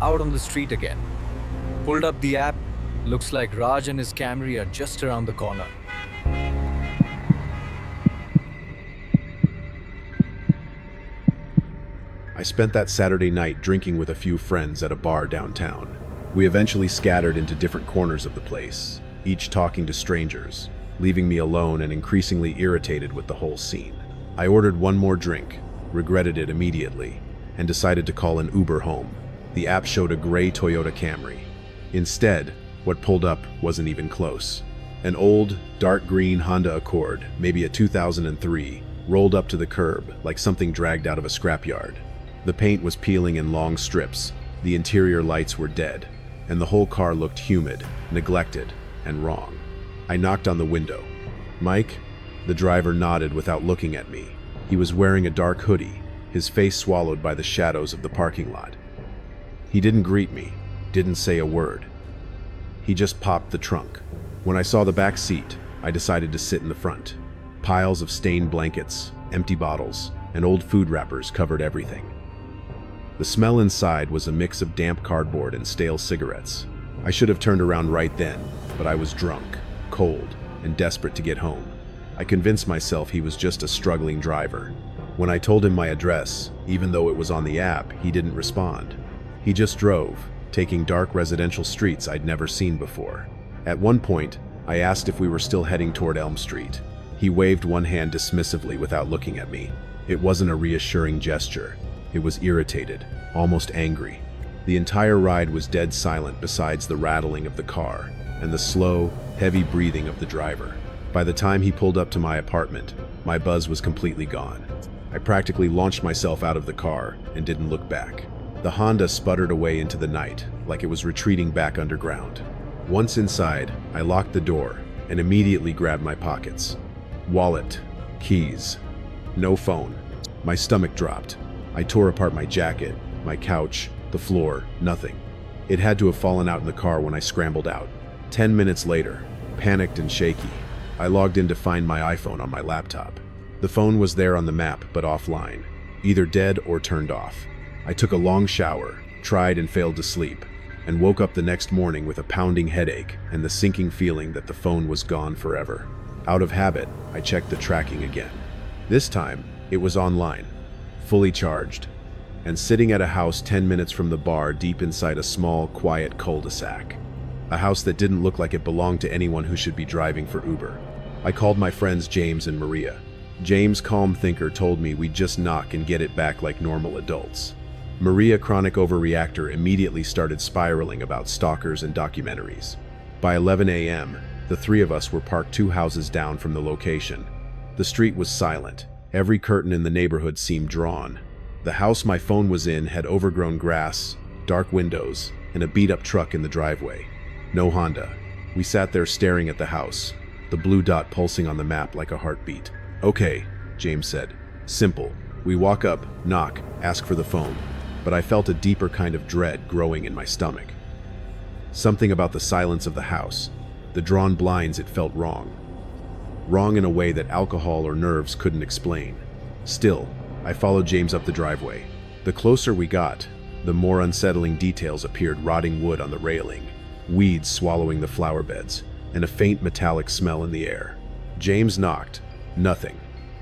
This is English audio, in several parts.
out on the street again. Pulled up the app. Looks like Raj and his Camry are just around the corner. I spent that Saturday night drinking with a few friends at a bar downtown. We eventually scattered into different corners of the place, each talking to strangers, leaving me alone and increasingly irritated with the whole scene. I ordered one more drink, regretted it immediately, and decided to call an Uber home. The app showed a gray Toyota Camry. Instead, what pulled up wasn't even close. An old, dark green Honda Accord, maybe a 2003, rolled up to the curb like something dragged out of a scrapyard. The paint was peeling in long strips, the interior lights were dead, and the whole car looked humid, neglected, and wrong. I knocked on the window. "Mike?" The driver nodded without looking at me. He was wearing a dark hoodie, his face swallowed by the shadows of the parking lot. He didn't greet me, didn't say a word. He just popped the trunk. When I saw the back seat, I decided to sit in the front. Piles of stained blankets, empty bottles, and old food wrappers covered everything. The smell inside was a mix of damp cardboard and stale cigarettes. I should have turned around right then, but I was drunk, cold, and desperate to get home. I convinced myself he was just a struggling driver. When I told him my address, even though it was on the app, he didn't respond. He just drove, taking dark residential streets I'd never seen before. At one point, I asked if we were still heading toward Elm Street. He waved one hand dismissively without looking at me. It wasn't a reassuring gesture. It was irritated, almost angry. The entire ride was dead silent besides the rattling of the car and the slow, heavy breathing of the driver. By the time he pulled up to my apartment, my buzz was completely gone. I practically launched myself out of the car and didn't look back. The Honda sputtered away into the night, like it was retreating back underground. Once inside, I locked the door and immediately grabbed my pockets. Wallet, keys, no phone. My stomach dropped. I tore apart my jacket, my couch, the floor, nothing. It had to have fallen out in the car when I scrambled out. 10 minutes later, panicked and shaky, I logged in to find my iPhone on my laptop. The phone was there on the map, but offline, either dead or turned off. I took a long shower, tried and failed to sleep, and woke up the next morning with a pounding headache and the sinking feeling that the phone was gone forever. Out of habit, I checked the tracking again. This time, it was online, fully charged, and sitting at a house 10 minutes from the bar deep inside a small, quiet cul-de-sac. A house that didn't look like it belonged to anyone who should be driving for Uber. I called my friends James and Maria. James, calm thinker, told me we'd just knock and get it back like normal adults. Maria, chronic overreactor, immediately started spiraling about stalkers and documentaries. By 11 a.m., the three of us were parked 2 houses down from the location. The street was silent. Every curtain in the neighborhood seemed drawn. The house my phone was in had overgrown grass, dark windows, and a beat-up truck in the driveway. No Honda. We sat there staring at the house, the blue dot pulsing on the map like a heartbeat. "Okay," James said. "Simple. We walk up, knock, ask for the phone." But I felt a deeper kind of dread growing in my stomach. Something about the silence of the house, the drawn blinds, it felt wrong. Wrong in a way that alcohol or nerves couldn't explain. Still, I followed James up the driveway. The closer we got, the more unsettling details appeared: rotting wood on the railing, weeds swallowing the flower beds, and a faint metallic smell in the air. James knocked. Nothing.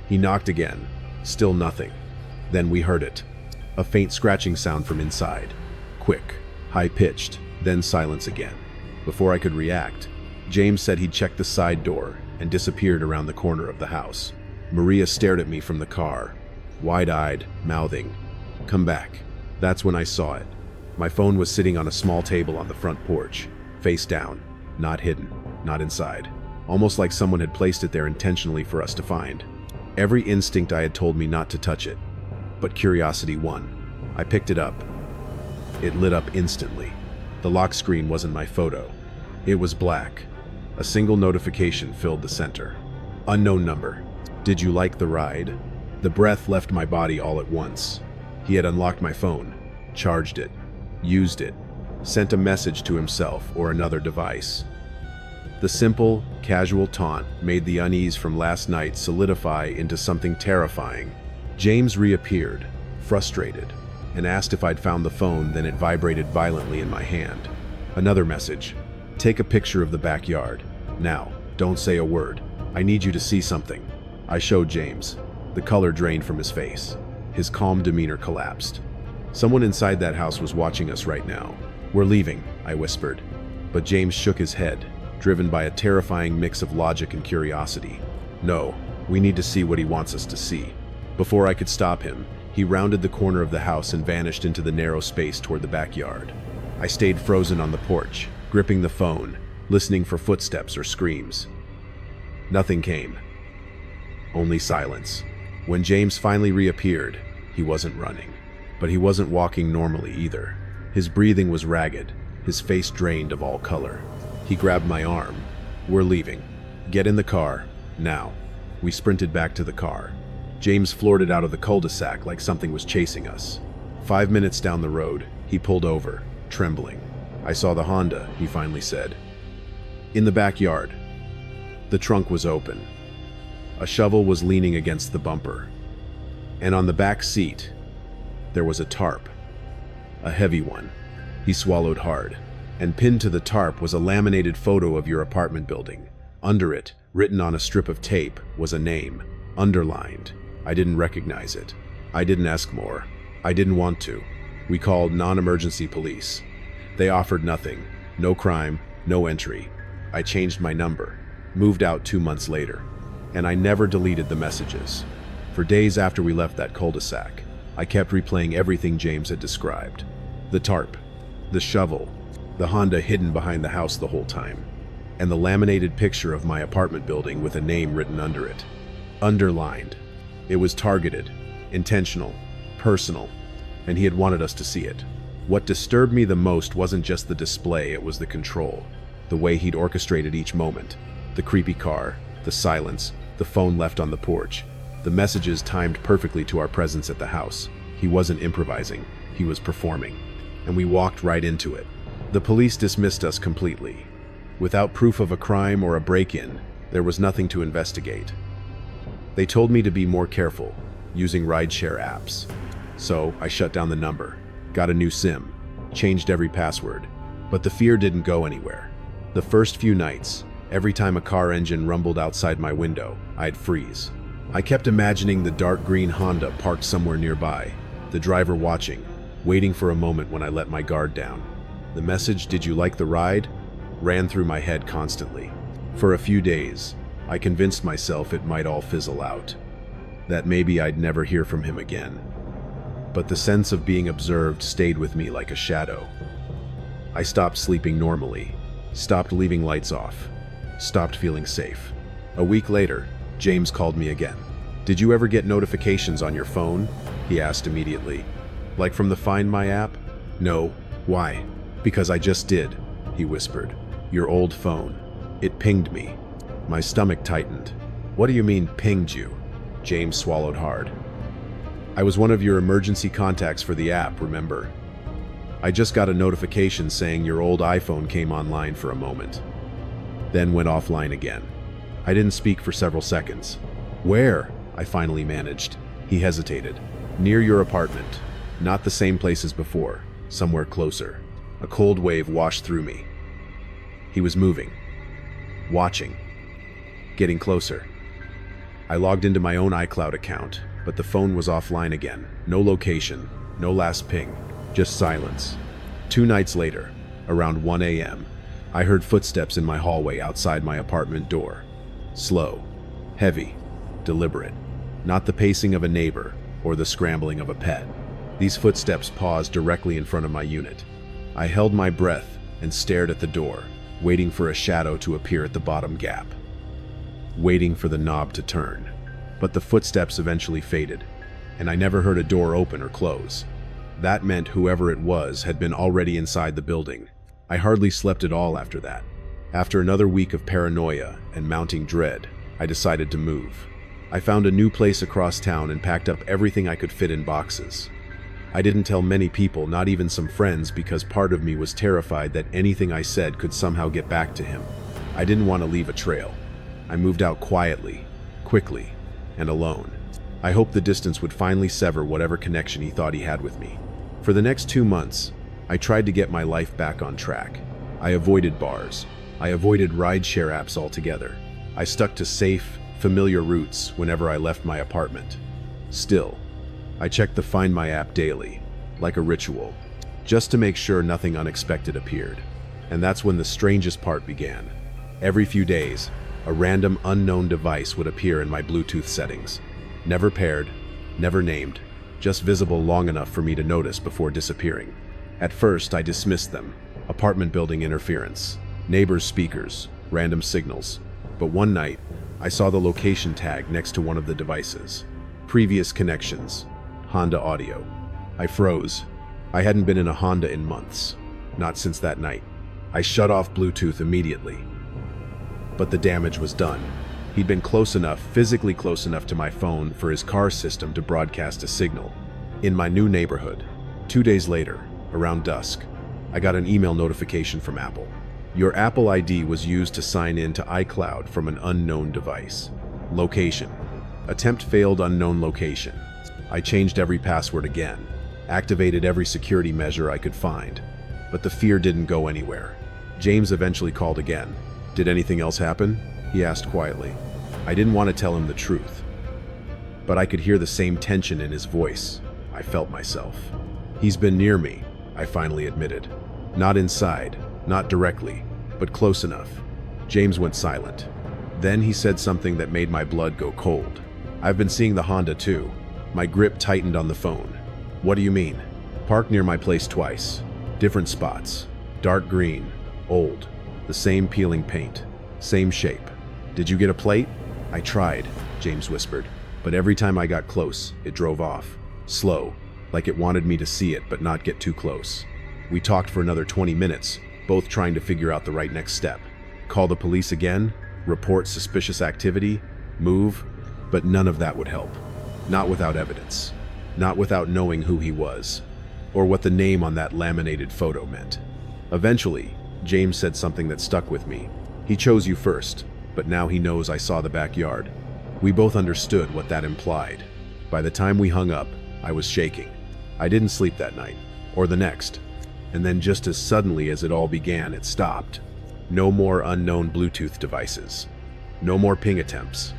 He knocked again. Still nothing. Then we heard it. A faint scratching sound from inside. Quick, high-pitched, then silence again. Before I could react, James said he'd checked the side door and disappeared around the corner of the house. Maria stared at me from the car, wide-eyed, mouthing, "Come back." That's when I saw it. My phone was sitting on a small table on the front porch, face down, not hidden, not inside. Almost like someone had placed it there intentionally for us to find. Every instinct I had told me not to touch it, but curiosity won. I picked it up. It lit up instantly. The lock screen wasn't my photo. It was black. A single notification filled the center. Unknown number. "Did you like the ride?" The breath left my body all at once. He had unlocked my phone, charged it, used it, sent a message to himself or another device. The simple, casual taunt made the unease from last night solidify into something terrifying. James reappeared, frustrated, and asked if I'd found the phone, then it vibrated violently in my hand. Another message. Take a picture of the backyard. Now, don't say a word. I need you to see something. I showed James. The color drained from his face. His calm demeanor collapsed. Someone inside that house was watching us right now. We're leaving, I whispered. But James shook his head, driven by a terrifying mix of logic and curiosity. No, we need to see what he wants us to see. Before I could stop him, he rounded the corner of the house and vanished into the narrow space toward the backyard. I stayed frozen on the porch, gripping the phone, listening for footsteps or screams. Nothing came. Only silence. When James finally reappeared, he wasn't running. But he wasn't walking normally either. His breathing was ragged, his face drained of all color. He grabbed my arm. We're leaving. Get in the car, now. We sprinted back to the car. James floored it out of the cul-de-sac like something was chasing us. 5 minutes down the road, he pulled over, trembling. I saw the Honda, he finally said. In the backyard. The trunk was open. A shovel was leaning against the bumper. And on the back seat, there was a tarp. A heavy one. He swallowed hard. And pinned to the tarp was a laminated photo of your apartment building. Under it, written on a strip of tape, was a name, underlined. I didn't recognize it. I didn't ask more. I didn't want to. We called non-emergency police. They offered nothing. No crime, no entry. I changed my number, moved out 2 months later, and I never deleted the messages. For days after we left that cul-de-sac, I kept replaying everything James had described. The tarp, the shovel, the Honda hidden behind the house the whole time, and the laminated picture of my apartment building with a name written under it. Underlined. It was targeted, intentional, personal, and he had wanted us to see it. What disturbed me the most wasn't just the display, it was the control. The way he'd orchestrated each moment. The creepy car, the silence, the phone left on the porch. The messages timed perfectly to our presence at the house. He wasn't improvising, he was performing. And we walked right into it. The police dismissed us completely. Without proof of a crime or a break-in, there was nothing to investigate. They told me to be more careful, using rideshare apps. So I shut down the number, got a new SIM, changed every password. But the fear didn't go anywhere. The first few nights, every time a car engine rumbled outside my window, I'd freeze. I kept imagining the dark green Honda parked somewhere nearby, the driver watching, waiting for a moment when I let my guard down. The message, "Did you like the ride?" ran through my head constantly. For a few days, I convinced myself it might all fizzle out, that maybe I'd never hear from him again. But the sense of being observed stayed with me like a shadow. I stopped sleeping normally, stopped leaving lights off, stopped feeling safe. A week later, James called me again. "Did you ever get notifications on your phone?" he asked immediately. "Like from the Find My app?" "No." "Why?" "Because I just did," he whispered. "Your old phone. It pinged me." My stomach tightened. "What do you mean, pinged you?" James swallowed hard. "I was one of your emergency contacts for the app, remember? I just got a notification saying your old iPhone came online for a moment, then went offline again." I didn't speak for several seconds. "Where?" I finally managed. He hesitated. "Near your apartment. Not the same place as before. Somewhere closer." A cold wave washed through me. He was moving. Watching. Getting closer. I logged into my own iCloud account, but the phone was offline again. No location, no last ping, just silence. 2 nights later, around 1 a.m., I heard footsteps in my hallway outside my apartment door. Slow, heavy, deliberate. Not the pacing of a neighbor or the scrambling of a pet. These footsteps paused directly in front of my unit. I held my breath and stared at the door, waiting for a shadow to appear at the bottom gap. Waiting for the knob to turn. But the footsteps eventually faded, and I never heard a door open or close. That meant whoever it was had been already inside the building. I hardly slept at all after that. After another week of paranoia and mounting dread, I decided to move. I found a new place across town and packed up everything I could fit in boxes. I didn't tell many people, not even some friends, because part of me was terrified that anything I said could somehow get back to him. I didn't want to leave a trail. I moved out quietly, quickly, and alone. I hoped the distance would finally sever whatever connection he thought he had with me. For the next 2 months, I tried to get my life back on track. I avoided bars. I avoided rideshare apps altogether. I stuck to safe, familiar routes whenever I left my apartment. Still, I checked the Find My app daily, like a ritual, just to make sure nothing unexpected appeared. And that's when the strangest part began. Every few days, a random unknown device would appear in my Bluetooth settings. Never paired, never named, just visible long enough for me to notice before disappearing. At first, I dismissed them. Apartment building interference, neighbors' speakers, random signals. But one night, I saw the location tag next to one of the devices. Previous connections, Honda audio. I froze. I hadn't been in a Honda in months. Not since that night. I shut off Bluetooth immediately. But the damage was done. He'd been close enough, physically close enough to my phone for his car system to broadcast a signal. In my new neighborhood, 2 days later, around dusk, I got an email notification from Apple. Your Apple ID was used to sign in to iCloud from an unknown device. Location. Attempt failed, unknown location. I changed every password again, activated every security measure I could find, but the fear didn't go anywhere. James eventually called again. Did anything else happen? He asked quietly. I didn't want to tell him the truth, but I could hear the same tension in his voice. I felt myself. He's been near me, I finally admitted. Not inside, not directly, but close enough. James went silent. Then he said something that made my blood go cold. I've been seeing the Honda too. My grip tightened on the phone. What do you mean? Parked near my place twice. Different spots. Dark green. Old. The same peeling paint. Same shape. Did you get a plate? I tried, James whispered. But every time I got close, it drove off. Slow. Like it wanted me to see it but not get too close. We talked for another 20 minutes, both trying to figure out the right next step. Call the police again? Report suspicious activity? Move? But none of that would help. Not without evidence. Not without knowing who he was, or what the name on that laminated photo meant. Eventually, James said something that stuck with me. He chose you first, but now he knows I saw the backyard. We both understood what that implied. By the time we hung up, I was shaking. I didn't sleep that night, or the next. And then just as suddenly as it all began, it stopped. No more unknown Bluetooth devices. No more ping attempts.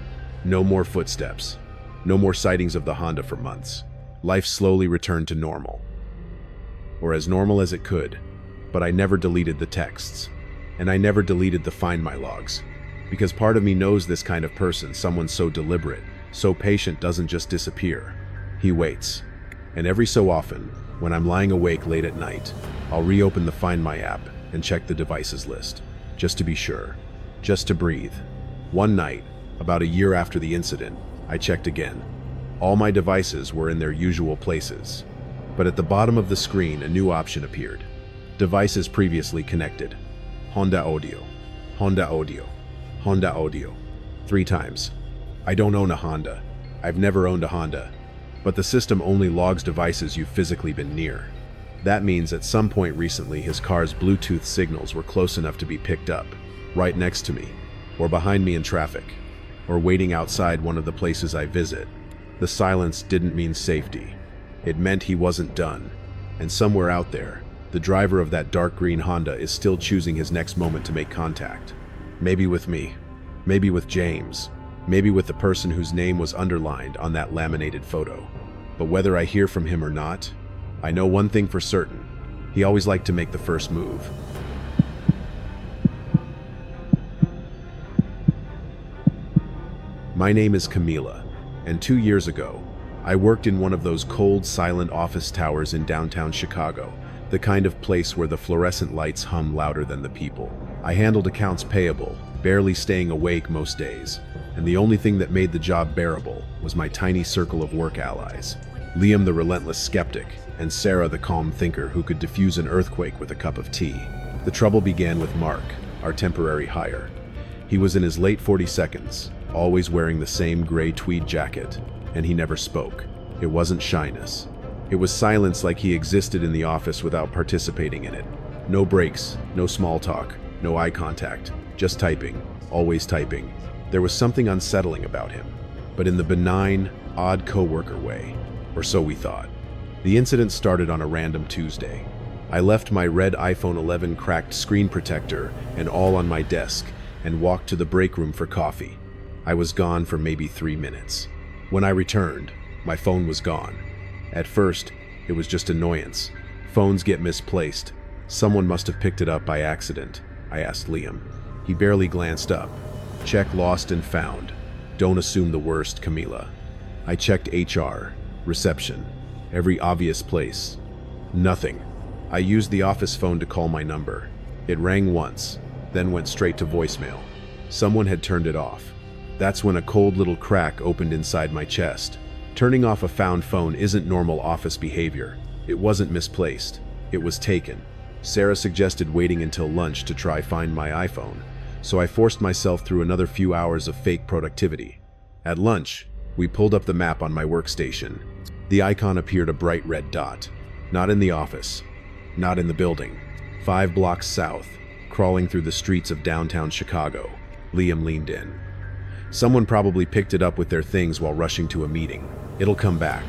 No more footsteps. No more sightings of the Honda for months. Life slowly returned to normal. Or as normal as it could. But I never deleted the texts. And I never deleted the Find My logs. Because part of me knows this kind of person, someone so deliberate, so patient, doesn't just disappear. He waits. And every so often, when I'm lying awake late at night, I'll reopen the Find My app and check the devices list. Just to be sure. Just to breathe. One night, about a year after the incident, I checked again. All my devices were in their usual places. But at the bottom of the screen, a new option appeared. Devices previously connected. Honda audio. Honda audio. Honda audio. 3 times. I don't own a Honda. I've never owned a Honda. But the system only logs devices you've physically been near. That means at some point recently his car's Bluetooth signals were close enough to be picked up, right next to me, or behind me in traffic, or waiting outside one of the places I visit. The silence didn't mean safety. It meant he wasn't done. And somewhere out there, the driver of that dark green Honda is still choosing his next moment to make contact. Maybe with me. Maybe with James. Maybe with the person whose name was underlined on that laminated photo. But whether I hear from him or not, I know one thing for certain. He always liked to make the first move. My name is Camila, and 2 years ago, I worked in one of those cold, silent office towers in downtown Chicago, the kind of place where the fluorescent lights hum louder than the people. I handled accounts payable, barely staying awake most days, and the only thing that made the job bearable was my tiny circle of work allies. Liam the relentless skeptic, and Sarah the calm thinker who could diffuse an earthquake with a cup of tea. The trouble began with Mark, our temporary hire. He was in his late 42nds, always wearing the same gray tweed jacket, and he never spoke. It wasn't shyness. It was silence, like he existed in the office without participating in it. No breaks, no small talk, no eye contact, just typing, always typing. There was something unsettling about him, but in the benign, odd coworker way, or so we thought. The incident started on a random Tuesday. I left my red iPhone 11 cracked screen protector and all on my desk and walked to the break room for coffee. I was gone for maybe 3 minutes. When I returned, my phone was gone. At first, it was just annoyance. Phones get misplaced. Someone must have picked it up by accident, I asked Liam. He barely glanced up. Check lost and found. Don't assume the worst, Camila. I checked HR, reception, every obvious place. Nothing. I used the office phone to call my number. It rang once, then went straight to voicemail. Someone had turned it off. That's when a cold little crack opened inside my chest. Turning off a found phone isn't normal office behavior. It wasn't misplaced. It was taken. Sarah suggested waiting until lunch to try find my iPhone, so I forced myself through another few hours of fake productivity. At lunch, we pulled up the map on my workstation. The icon appeared a bright red dot. Not in the office. Not in the building. 5 blocks south, crawling through the streets of downtown Chicago. Liam leaned in. Someone probably picked it up with their things while rushing to a meeting. It'll come back.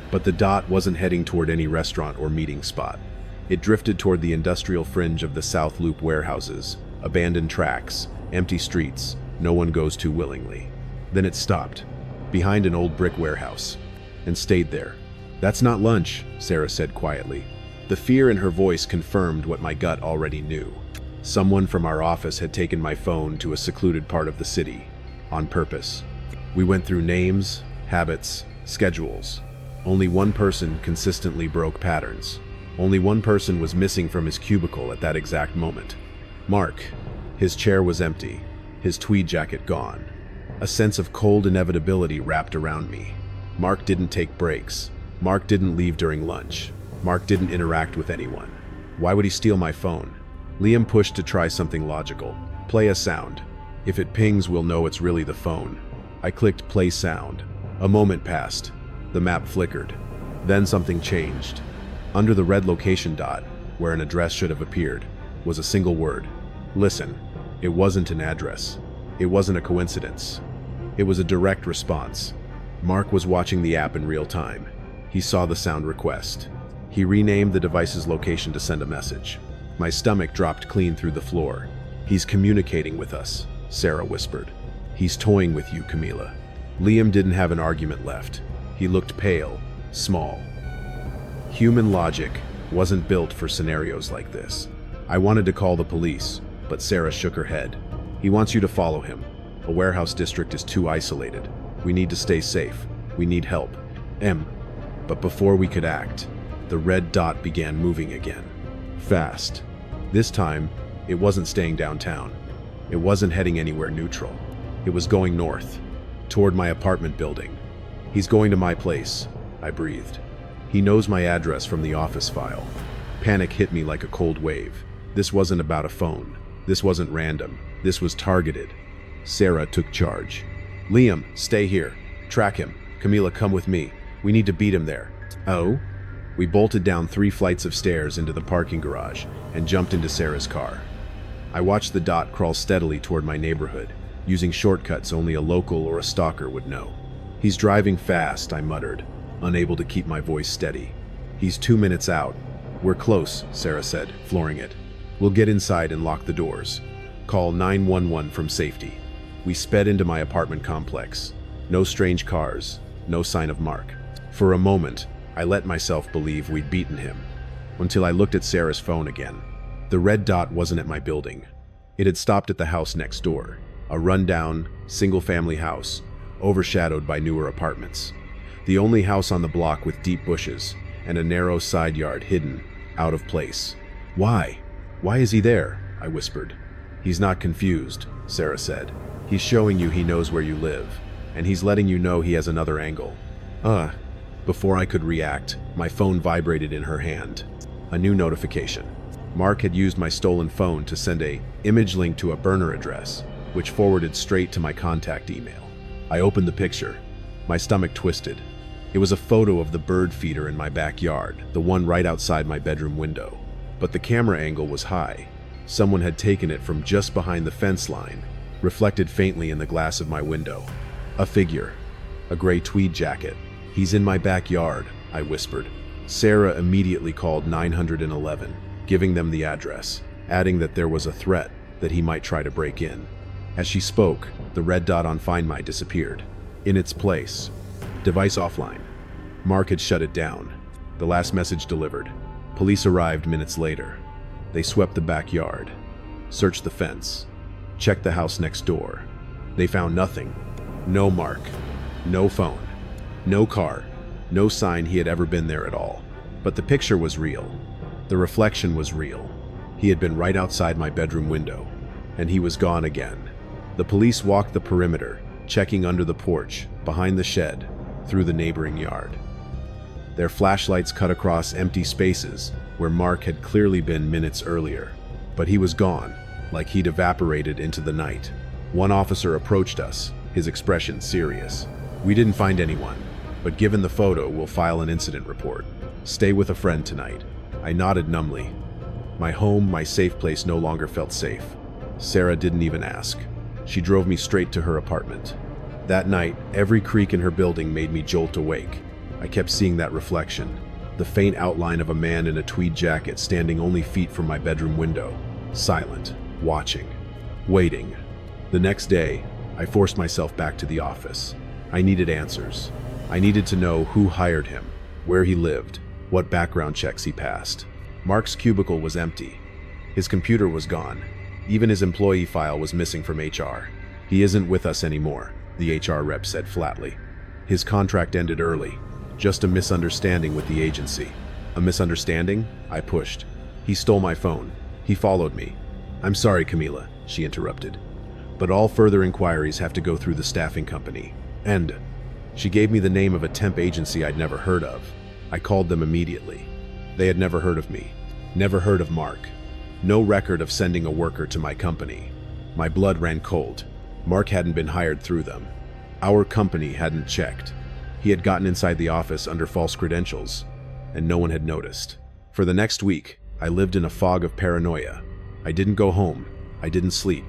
But the dot wasn't heading toward any restaurant or meeting spot. It drifted toward the industrial fringe of the South Loop warehouses, abandoned tracks, empty streets, no one goes to willingly. Then it stopped, behind an old brick warehouse, and stayed there. That's not lunch, Sarah said quietly. The fear in her voice confirmed what my gut already knew. Someone from our office had taken my phone to a secluded part of the city, on purpose. We went through names, habits, schedules. Only one person consistently broke patterns. Only one person was missing from his cubicle at that exact moment. Mark. His chair was empty, his tweed jacket gone. A sense of cold inevitability wrapped around me. Mark didn't take breaks. Mark didn't leave during lunch. Mark didn't interact with anyone. Why would he steal my phone? Liam pushed to try something logical. Play a sound. If it pings, we'll know it's really the phone. I clicked play sound. A moment passed. The map flickered. Then something changed. Under the red location dot, where an address should have appeared, was a single word. Listen. It wasn't an address. It wasn't a coincidence. It was a direct response. Mark was watching the app in real time. He saw the sound request. He renamed the device's location to send a message. My stomach dropped clean through the floor. He's communicating with us, Sarah whispered. He's toying with you, Camila. Liam didn't have an argument left. He looked pale, small. Human logic wasn't built for scenarios like this. I wanted to call the police, but Sarah shook her head. He wants you to follow him. A warehouse district is too isolated. We need to stay safe. We need help. But before we could act, the red dot began moving again. Fast. This time, it wasn't staying downtown. It wasn't heading anywhere neutral. It was going north, toward my apartment building. He's going to my place, I breathed. He knows my address from the office file. Panic hit me like a cold wave. This wasn't about a phone. This wasn't random. This was targeted. Sarah took charge. Liam, stay here. Track him. Camila, come with me. We need to beat him there. Oh? We bolted down 3 flights of stairs into the parking garage and jumped into Sarah's car. I watched the dot crawl steadily toward my neighborhood, using shortcuts only a local or a stalker would know. He's driving fast, I muttered, unable to keep my voice steady. He's 2 minutes out. We're close, Sarah said, flooring it. We'll get inside and lock the doors. Call 911 from safety. We sped into my apartment complex. No strange cars, no sign of Mark. For a moment, I let myself believe we'd beaten him, until I looked at Sarah's phone again. The red dot wasn't at my building. It had stopped at the house next door, a rundown, single-family house, overshadowed by newer apartments. The only house on the block with deep bushes and a narrow side yard hidden, out of place. Why? Why is he there? I whispered. He's not confused, Sarah said. He's showing you he knows where you live, and he's letting you know he has another angle. Before I could react, my phone vibrated in her hand. A new notification. Mark had used my stolen phone to send an image link to a burner address, which forwarded straight to my contact email. I opened the picture. My stomach twisted. It was a photo of the bird feeder in my backyard, the one right outside my bedroom window. But the camera angle was high. Someone had taken it from just behind the fence line, reflected faintly in the glass of my window. A figure. A gray tweed jacket. He's in my backyard, I whispered. Sarah immediately called 911, giving them the address, adding that there was a threat that he might try to break in. As she spoke, the red dot on Find My disappeared. In its place, device offline. Mark had shut it down. The last message delivered. Police arrived minutes later. They swept the backyard, searched the fence, checked the house next door. They found nothing. No Mark, no phone, no car, no sign he had ever been there at all. But the picture was real. The reflection was real. He had been right outside my bedroom window, and he was gone again. The police walked the perimeter, checking under the porch, behind the shed, through the neighboring yard. Their flashlights cut across empty spaces where Mark had clearly been minutes earlier. But he was gone, like he'd evaporated into the night. One officer approached us, his expression serious. "We didn't find anyone, but given the photo, we'll file an incident report. Stay with a friend tonight." I nodded numbly. My home, my safe place, no longer felt safe. Sarah didn't even ask. She drove me straight to her apartment. That night, every creak in her building made me jolt awake. I kept seeing that reflection, the faint outline of a man in a tweed jacket standing only feet from my bedroom window, silent, watching, waiting. The next day, I forced myself back to the office. I needed answers. I needed to know who hired him, where he lived, what background checks he passed. Mark's cubicle was empty. His computer was gone. Even his employee file was missing from HR. "He isn't with us anymore," the HR rep said flatly. "His contract ended early. Just a misunderstanding with the agency." "A misunderstanding?" I pushed. "He stole my phone. He followed me." "I'm sorry, Camila," she interrupted, "but all further inquiries have to go through the staffing company. And..." She gave me the name of a temp agency I'd never heard of. I called them immediately. They had never heard of me, never heard of Mark. No record of sending a worker to my company. My blood ran cold. Mark hadn't been hired through them. Our company hadn't checked. He had gotten inside the office under false credentials, and no one had noticed. For the next week, I lived in a fog of paranoia. I didn't go home. I didn't sleep.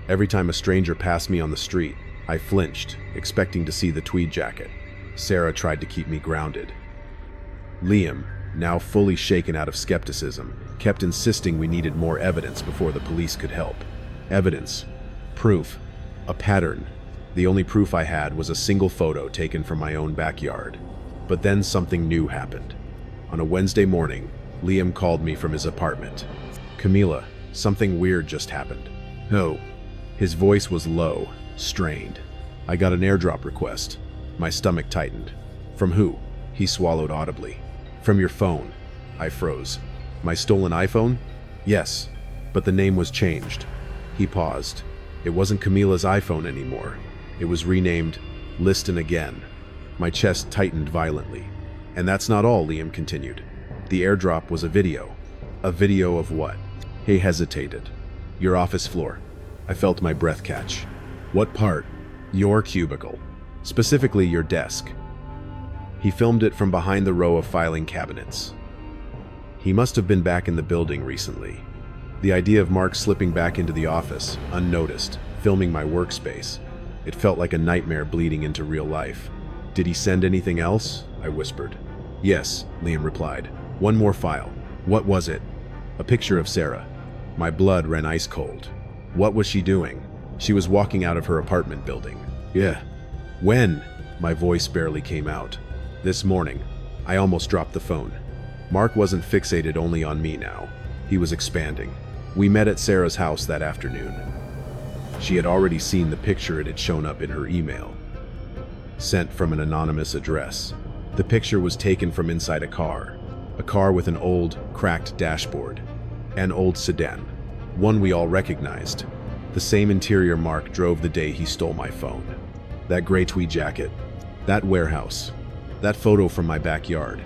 Every time a stranger passed me on the street, I flinched, expecting to see the tweed jacket. Sarah tried to keep me grounded. Liam, now fully shaken out of skepticism, kept insisting we needed more evidence before the police could help. Evidence. Proof. A pattern. The only proof I had was a single photo taken from my own backyard. But then something new happened. On a Wednesday morning, Liam called me from his apartment. "Camila, something weird just happened." "Oh." His voice was low, strained. "I got an airdrop request." My stomach tightened. "From who?" He swallowed audibly. "From your phone." I froze. "My stolen iPhone?" "Yes, but the name was changed." He paused. It wasn't Camila's iPhone anymore. It was renamed Listen Again. My chest tightened violently. "And that's not all," Liam continued. "The airdrop was a video." "A video of what?" He hesitated. "Your office floor." I felt my breath catch. "What part?" "Your cubicle. Specifically your desk." He filmed it from behind the row of filing cabinets. He must have been back in the building recently. The idea of Mark slipping back into the office, unnoticed, filming my workspace, it felt like a nightmare bleeding into real life. "Did he send anything else?" I whispered. "Yes," Liam replied. "One more file." "What was it?" "A picture of Sarah." My blood ran ice cold. "What was she doing?" "She was walking out of her apartment building." "Yeah." "When?" My voice barely came out. "This morning." I almost dropped the phone. Mark wasn't fixated only on me now. He was expanding. We met at Sarah's house that afternoon. She had already seen the picture. It had shown up in her email. Sent from an anonymous address. The picture was taken from inside a car with an old, cracked dashboard. An old sedan. One we all recognized. The same interior Mark drove the day he stole my phone. That gray tweed jacket. That warehouse. That photo from my backyard.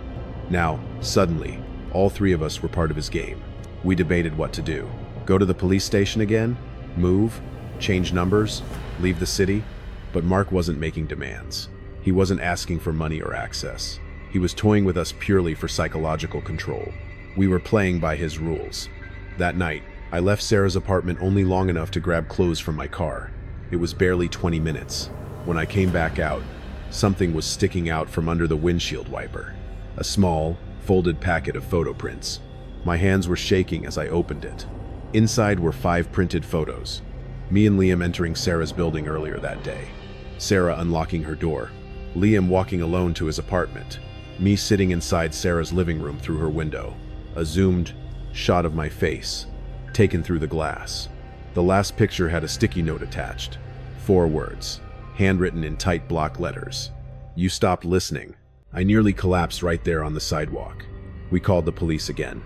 Now, suddenly, all three of us were part of his game. We debated what to do. Go to the police station again? Move? Change numbers? Leave the city? But Mark wasn't making demands. He wasn't asking for money or access. He was toying with us purely for psychological control. We were playing by his rules. That night, I left Sarah's apartment only long enough to grab clothes from my car. It was barely 20 minutes. When I came back out, something was sticking out from under the windshield wiper. A small, folded packet of photo prints. My hands were shaking as I opened it. Inside were 5 printed photos. Me and Liam entering Sarah's building earlier that day. Sarah unlocking her door. Liam walking alone to his apartment. Me sitting inside Sarah's living room through her window. A zoomed shot of my face, taken through the glass. The last picture had a sticky note attached. 4 words, handwritten in tight block letters. "You stopped listening." I nearly collapsed right there on the sidewalk. We called the police again.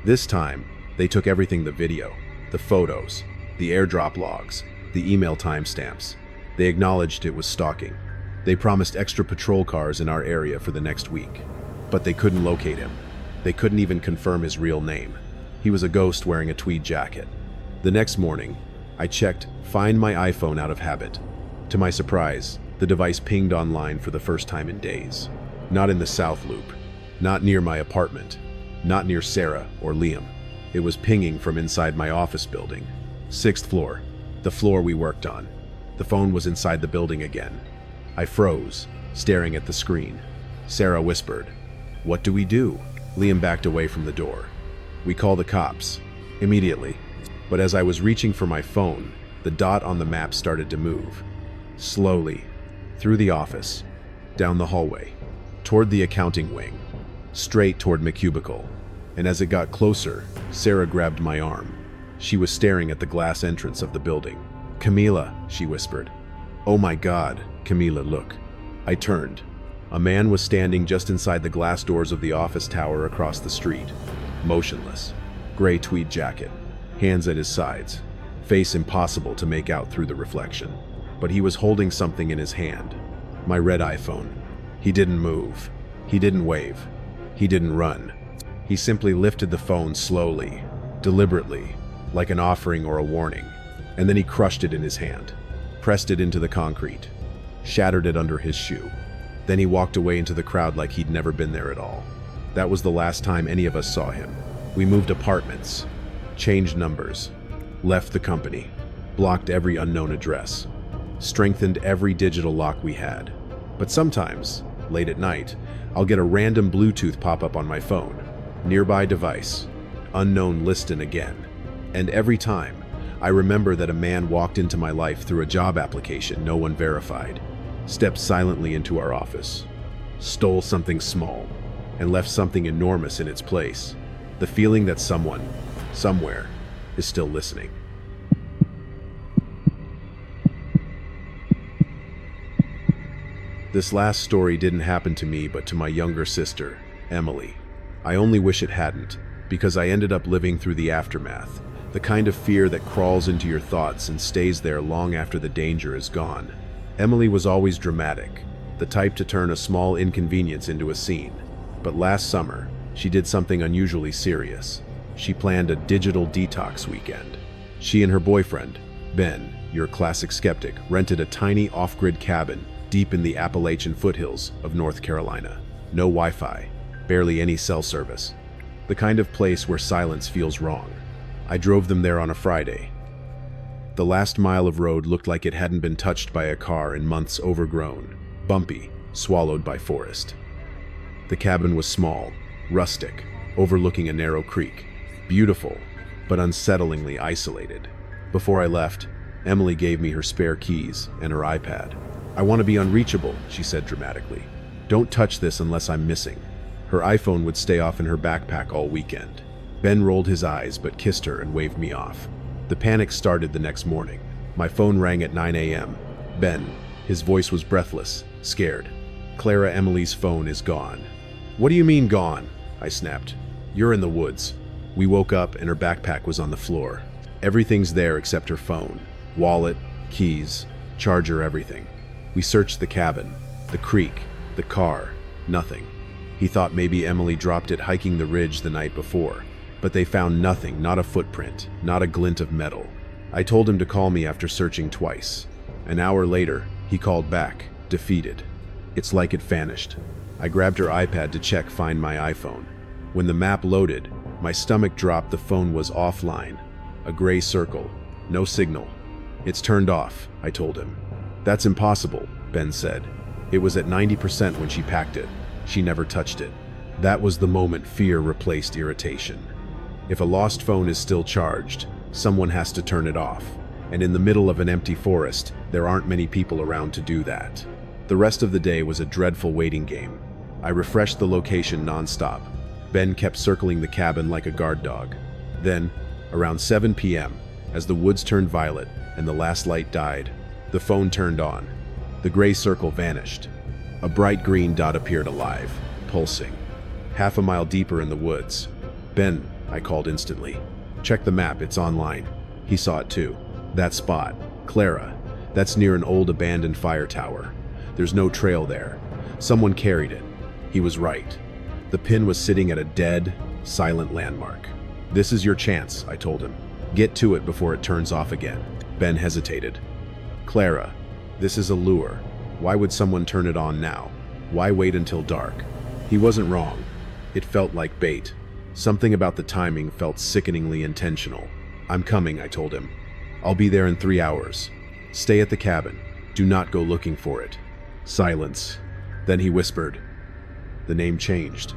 This time, they took everything: the video, the photos, the airdrop logs, the email timestamps. They acknowledged it was stalking. They promised extra patrol cars in our area for the next week. But they couldn't locate him. They couldn't even confirm his real name. He was a ghost wearing a tweed jacket. The next morning, I checked Find My iPhone out of habit. To my surprise, the device pinged online for the first time in days. Not in the South Loop. Not near my apartment. Not near Sarah or Liam. It was pinging from inside my office building. 6th floor. The floor we worked on. The phone was inside the building again. I froze, staring at the screen. Sarah whispered, "What do we do?" Liam backed away from the door. "We call the cops." Immediately. But as I was reaching for my phone, the dot on the map started to move. Slowly. Through the office. Down the hallway. Toward the accounting wing. Straight toward my cubicle. And as it got closer, Sarah grabbed my arm. She was staring at the glass entrance of the building. "Camila," she whispered. "Oh my God, Camila, look." I turned. A man was standing just inside the glass doors of the office tower across the street. Motionless. Gray tweed jacket. Hands at his sides. Face impossible to make out through the reflection. But he was holding something in his hand. My red iPhone. He didn't move. He didn't wave. He didn't run. He simply lifted the phone slowly, deliberately, like an offering or a warning. And then he crushed it in his hand. Pressed it into the concrete. Shattered it under his shoe. Then he walked away into the crowd like he'd never been there at all. That was the last time any of us saw him. We moved apartments. Changed numbers. Left the company. Blocked every unknown address. Strengthened every digital lock we had. But sometimes, late at night, I'll get a random Bluetooth pop-up on my phone. Nearby device. Unknown listed again. And every time, I remember that a man walked into my life through a job application no one verified. Stepped silently into our office. Stole something small. And left something enormous in its place. The feeling that someone, somewhere, is still listening. This last story didn't happen to me, but to my younger sister, Emily. I only wish it hadn't, because I ended up living through the aftermath, the kind of fear that crawls into your thoughts and stays there long after the danger is gone. Emily was always dramatic, the type to turn a small inconvenience into a scene. But last summer, she did something unusually serious. She planned a digital detox weekend. She and her boyfriend, Ben, your classic skeptic, rented a tiny off-grid cabin deep in the Appalachian foothills of North Carolina. No Wi-Fi, barely any cell service. The kind of place where silence feels wrong. I drove them there on a Friday. The last mile of road looked like it hadn't been touched by a car in months, overgrown, bumpy, swallowed by forest. The cabin was small, rustic, overlooking a narrow creek. Beautiful, but unsettlingly isolated. Before I left, Emily gave me her spare keys and her iPad. "I want to be unreachable," she said dramatically. "Don't touch this unless I'm missing." Her iPhone would stay off in her backpack all weekend. Ben rolled his eyes but kissed her and waved me off. The panic started the next morning. My phone rang at 9 a.m. Ben, his voice was breathless, scared. "Clara, Emily's phone is gone." "What do you mean gone?" I snapped. "You're in the woods." We woke up and her backpack was on the floor. Everything's there except her phone. Wallet, keys, charger, everything. We searched the cabin, the creek, the car, nothing. He thought maybe Emily dropped it hiking the ridge the night before, but they found nothing, not a footprint, not a glint of metal. I told him to call me after searching twice. An hour later, he called back, defeated. It's like it vanished. I grabbed her iPad to check Find My iPhone. When the map loaded, my stomach dropped. The phone was offline. A gray circle, no signal. "It's turned off," I told him. "That's impossible," Ben said. "It was at 90% when she packed it. She never touched it." That was the moment fear replaced irritation. If a lost phone is still charged, someone has to turn it off. And in the middle of an empty forest, there aren't many people around to do that. The rest of the day was a dreadful waiting game. I refreshed the location nonstop. Ben kept circling the cabin like a guard dog. Then, around 7 p.m., as the woods turned violet and the last light died, the phone turned on. The gray circle vanished. A bright green dot appeared alive, pulsing. Half a mile deeper in the woods. "Ben," I called instantly. "Check the map, it's online." He saw it too. "That spot, Clara, that's near an old abandoned fire tower. There's no trail there. Someone carried it." He was right. The pin was sitting at a dead, silent landmark. "This is your chance," I told him. "Get to it before it turns off again." Ben hesitated. "Clara, this is a lure. Why would someone turn it on now? Why wait until dark?" He wasn't wrong. It felt like bait. Something about the timing felt sickeningly intentional. "I'm coming," I told him. "I'll be there in 3 hours. Stay at the cabin. Do not go looking for it." Silence. Then he whispered. The name changed.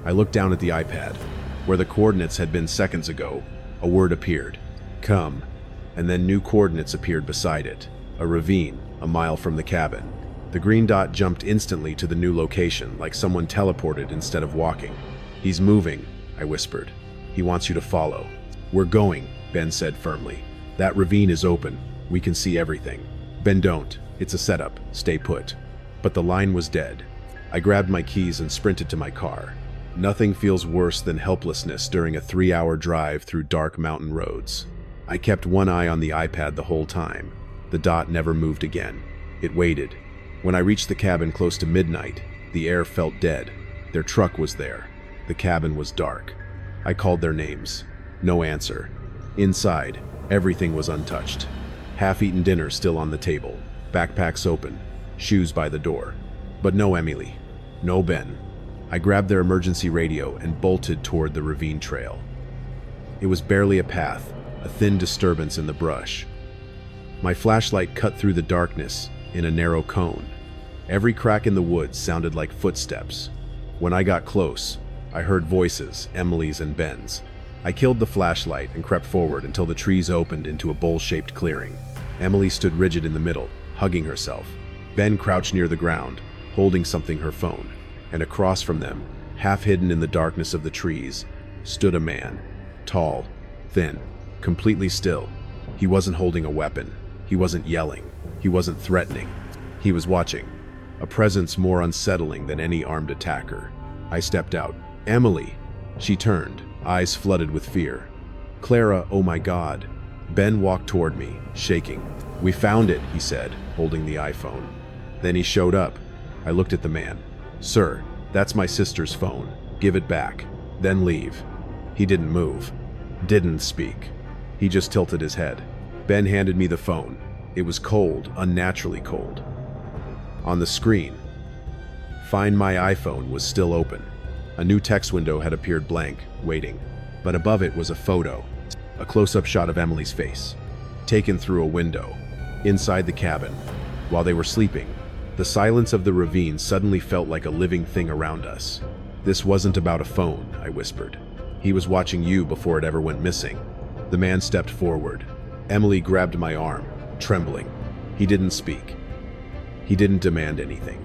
I looked down at the iPad. Where the coordinates had been seconds ago, a word appeared. "Come." And then new coordinates appeared beside it. A ravine, a mile from the cabin. The green dot jumped instantly to the new location, like someone teleported instead of walking. "He's moving," I whispered. "He wants you to follow." "We're going," Ben said firmly. "That ravine is open. We can see everything." "Ben, don't. It's a setup. Stay put." But the line was dead. I grabbed my keys and sprinted to my car. Nothing feels worse than helplessness during a 3-hour drive through dark mountain roads. I kept one eye on the iPad the whole time. The dot never moved again. It waited. When I reached the cabin close to midnight, the air felt dead. Their truck was there. The cabin was dark. I called their names. No answer. Inside, everything was untouched. Half-eaten dinner still on the table. Backpacks open. Shoes by the door. But no Emily. No Ben. I grabbed their emergency radio and bolted toward the ravine trail. It was barely a path, a thin disturbance in the brush. My flashlight cut through the darkness in a narrow cone. Every crack in the woods sounded like footsteps. When I got close, I heard voices, Emily's and Ben's. I killed the flashlight and crept forward until the trees opened into a bowl-shaped clearing. Emily stood rigid in the middle, hugging herself. Ben crouched near the ground, holding something, her phone. And across from them, half hidden in the darkness of the trees, stood a man. Tall, thin, completely still. He wasn't holding a weapon. He wasn't yelling. He wasn't threatening. He was watching. A presence more unsettling than any armed attacker. I stepped out. "Emily!" She turned, eyes flooded with fear. "Clara, oh my God." Ben walked toward me, shaking. "We found it," he said, holding the iPhone. Then he showed up. I looked at the man. "Sir, that's my sister's phone. Give it back. Then leave." He didn't move. Didn't speak. He just tilted his head. Ben handed me the phone. It was cold, unnaturally cold. On the screen, Find My iPhone was still open. A new text window had appeared blank, waiting. But above it was a photo. A close-up shot of Emily's face. Taken through a window. Inside the cabin. While they were sleeping, the silence of the ravine suddenly felt like a living thing around us. "This wasn't about a phone," I whispered. "He was watching you before it ever went missing." The man stepped forward. Emily grabbed my arm, trembling. He didn't speak. He didn't demand anything.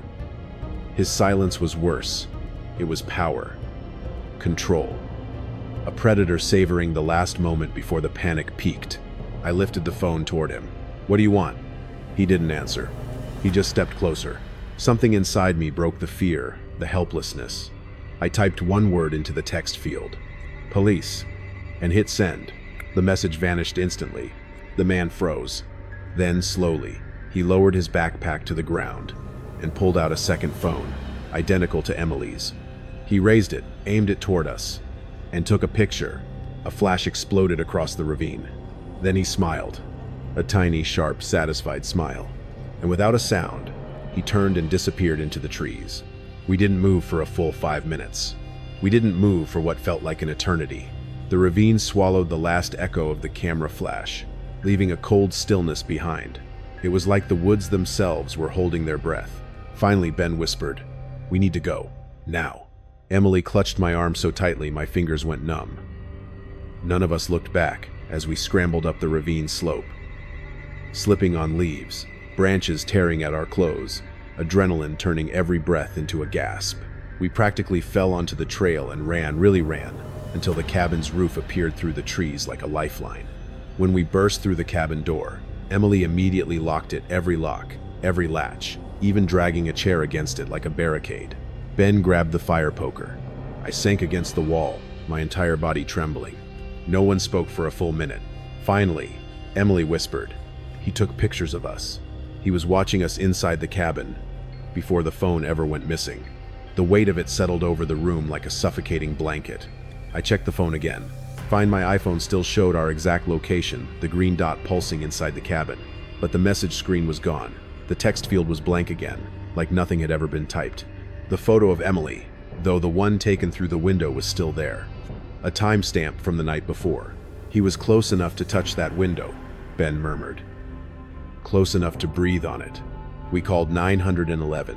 His silence was worse. It was power. Control. A predator savoring the last moment before the panic peaked. I lifted the phone toward him. "What do you want?" He didn't answer. He just stepped closer. Something inside me broke the fear, the helplessness. I typed one word into the text field. "Police," and hit send. The message vanished instantly. The man froze. Then, slowly, he lowered his backpack to the ground and pulled out a second phone, identical to Emily's. He raised it, aimed it toward us, and took a picture. A flash exploded across the ravine. Then he smiled. A tiny, sharp, satisfied smile. And without a sound, he turned and disappeared into the trees. We didn't move for a full 5 minutes. We didn't move for what felt like an eternity. The ravine swallowed the last echo of the camera flash, leaving a cold stillness behind. It was like the woods themselves were holding their breath. Finally, Ben whispered, "We need to go. Now." Emily clutched my arm so tightly my fingers went numb. None of us looked back as we scrambled up the ravine slope. Slipping on leaves, branches tearing at our clothes, adrenaline turning every breath into a gasp. We practically fell onto the trail and really ran, until the cabin's roof appeared through the trees like a lifeline. When we burst through the cabin door, Emily immediately locked it, every lock, every latch, even dragging a chair against it like a barricade. Ben grabbed the fire poker. I sank against the wall, my entire body trembling. No one spoke for a full minute. Finally, Emily whispered, "He took pictures of us. He was watching us inside the cabin before the phone ever went missing." The weight of it settled over the room like a suffocating blanket. I checked the phone again. My iPhone still showed our exact location, the green dot pulsing inside the cabin. But the message screen was gone. The text field was blank again, like nothing had ever been typed. The photo of Emily, though the one taken through the window, was still there. A timestamp from the night before. "He was close enough to touch that window," Ben murmured. "Close enough to breathe on it." We called 911.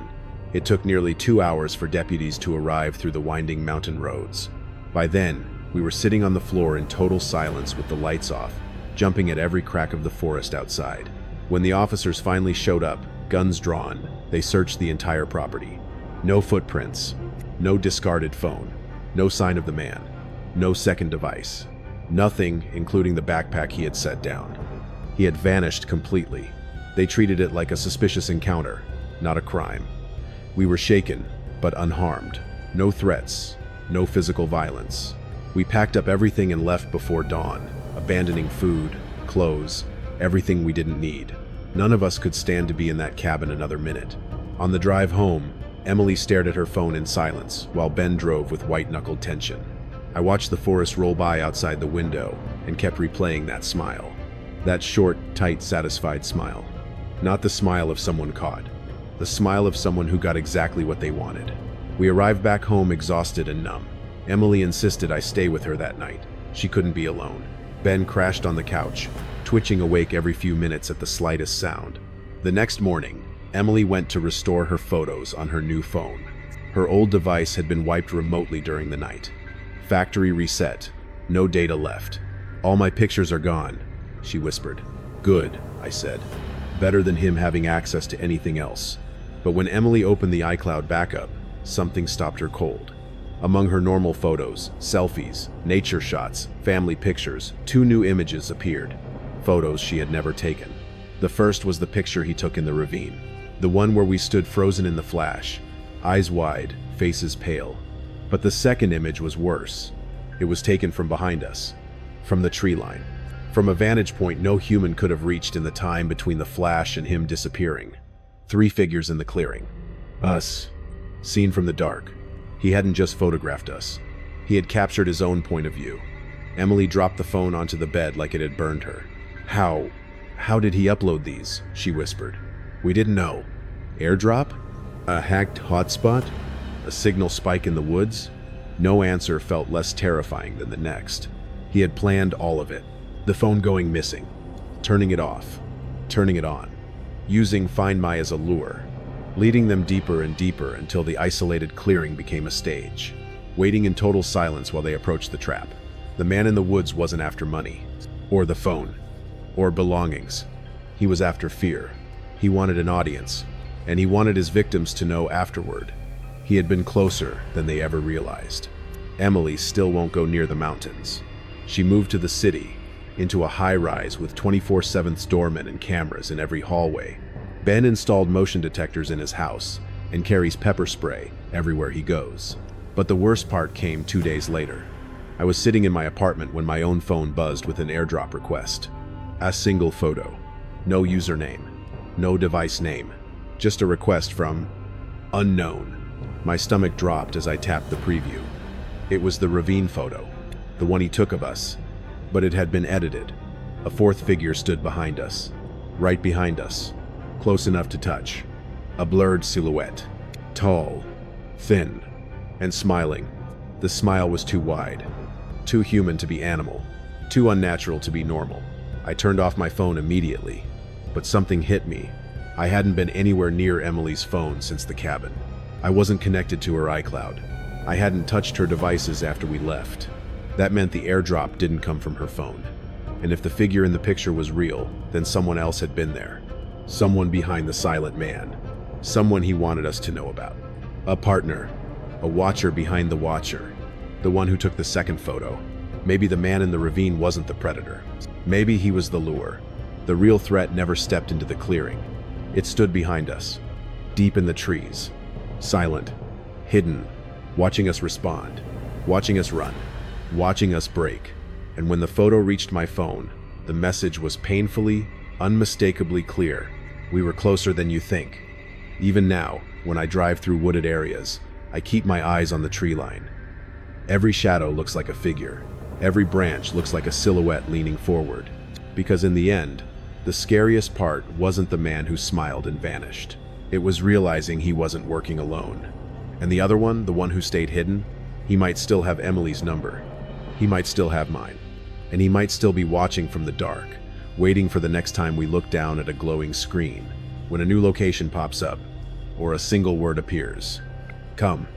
It took nearly 2 hours for deputies to arrive through the winding mountain roads. By then, we were sitting on the floor in total silence with the lights off, jumping at every crack of the forest outside. When the officers finally showed up, guns drawn, they searched the entire property. No footprints, no discarded phone, no sign of the man, no second device. Nothing, including the backpack he had set down. He had vanished completely. They treated it like a suspicious encounter, not a crime. We were shaken, but unharmed. No threats, no physical violence. We packed up everything and left before dawn, abandoning food, clothes, everything we didn't need. None of us could stand to be in that cabin another minute. On the drive home, Emily stared at her phone in silence, while Ben drove with white-knuckled tension. I watched the forest roll by outside the window and kept replaying that smile. That short, tight, satisfied smile. Not the smile of someone caught. The smile of someone who got exactly what they wanted. We arrived back home exhausted and numb. Emily insisted I stay with her that night. She couldn't be alone. Ben crashed on the couch, twitching awake every few minutes at the slightest sound. The next morning, Emily went to restore her photos on her new phone. Her old device had been wiped remotely during the night. Factory reset. No data left. "All my pictures are gone," she whispered. "Good," I said. Better than him having access to anything else. But when Emily opened the iCloud backup, something stopped her cold. Among her normal photos, selfies, nature shots, family pictures, 2 new images appeared. Photos she had never taken. The first was the picture he took in the ravine. The one where we stood frozen in the flash, eyes wide, faces pale. But the second image was worse. It was taken from behind us, from the tree line, from a vantage point no human could have reached in the time between the flash and him disappearing. 3 figures in the clearing. Us, seen from the dark. He hadn't just photographed us. He had captured his own point of view. Emily dropped the phone onto the bed like it had burned her. How did he upload these?" she whispered. "We didn't know. Airdrop? A hacked hotspot? A signal spike in the woods?" No answer felt less terrifying than the next. He had planned all of it. The phone going missing. Turning it off. Turning it on. Using Find My as a lure. Leading them deeper and deeper until the isolated clearing became a stage. Waiting in total silence while they approached the trap. The man in the woods wasn't after money. Or the phone. Or belongings. He was after fear. He wanted an audience. And he wanted his victims to know afterward. He had been closer than they ever realized. Emily still won't go near the mountains. She moved to the city, into a high-rise with 24/7 doormen and cameras in every hallway. Ben installed motion detectors in his house and carries pepper spray everywhere he goes. But the worst part came 2 days later. I was sitting in my apartment when my own phone buzzed with an airdrop request. A single photo. No username. No device name. Just a request from unknown. My stomach dropped as I tapped the preview. It was the ravine photo, the one he took of us, but it had been edited. A 4th figure stood behind us, right behind us, close enough to touch. A blurred silhouette, tall, thin, and smiling. The smile was too wide, too human to be animal, too unnatural to be normal. I turned off my phone immediately, but something hit me. I hadn't been anywhere near Emily's phone since the cabin. I wasn't connected to her iCloud. I hadn't touched her devices after we left. That meant the airdrop didn't come from her phone. And if the figure in the picture was real, then someone else had been there. Someone behind the silent man. Someone he wanted us to know about. A partner. A watcher behind the watcher. The one who took the second photo. Maybe the man in the ravine wasn't the predator. Maybe he was the lure. The real threat never stepped into the clearing. It stood behind us, deep in the trees, silent, hidden, watching us respond, watching us run, watching us break. And when the photo reached my phone, the message was painfully, unmistakably clear. We were closer than you think. Even now, when I drive through wooded areas, I keep my eyes on the tree line. Every shadow looks like a figure. Every branch looks like a silhouette leaning forward. Because in the end, the scariest part wasn't the man who smiled and vanished. It was realizing he wasn't working alone. And the other one, the one who stayed hidden, he might still have Emily's number. He might still have mine. And he might still be watching from the dark, waiting for the next time we look down at a glowing screen, when a new location pops up, or a single word appears. Come.